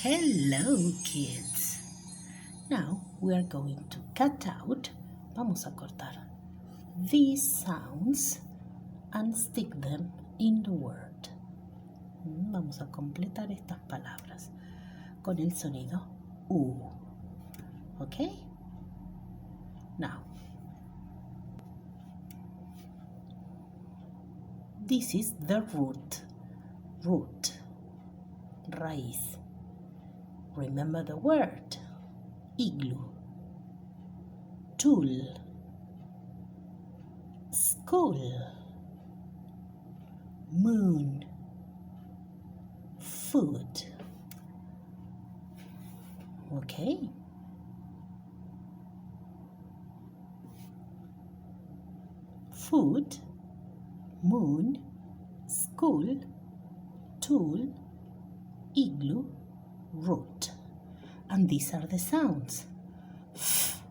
Hello, kids. Now we are going to cut out, vamos a cortar these sounds and stick them in the word. Vamos a completar estas palabras con el sonido U. Okay? Now, this is the root. Root. Raíz. Remember the word. Igloo. Tool. School. Moon. Food. Okay? Food, moon, school, tool, igloo, root. And these are the sounds. F,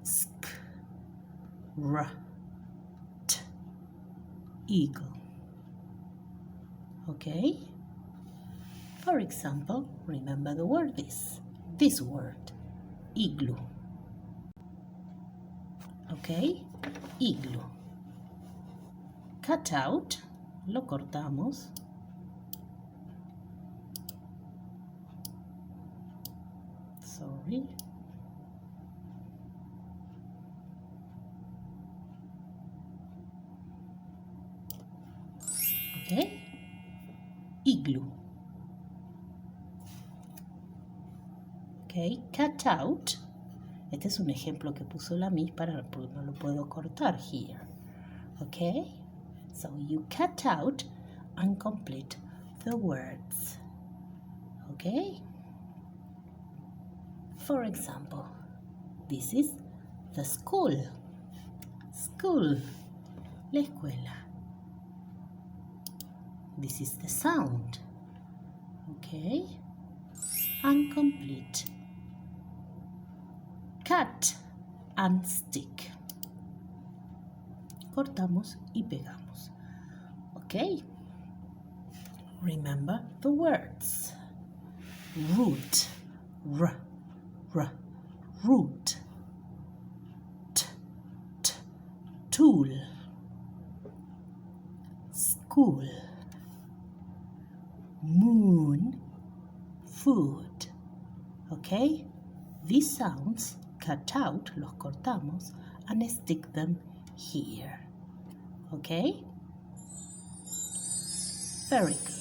sk, r, t, eagle. Okay? For example, remember the word this word, igloo. Okay? Igloo. Cut out, lo cortamos. Sorry. Okay? Igloo. Okay, cut out. Este es un ejemplo que puso la Miss porque no lo puedo cortar here. Okay? So you cut out and complete the words. Okay? For example, this is the school. School. La escuela. This is the sound. Okay? And complete. Cut and stick. Cortamos y pegamos. Okay? Remember the words. Root. R, r, root. T, t, tool. School. Moon. Food. Okay? These sounds cut out, los cortamos, and stick them here. Okay? Very good.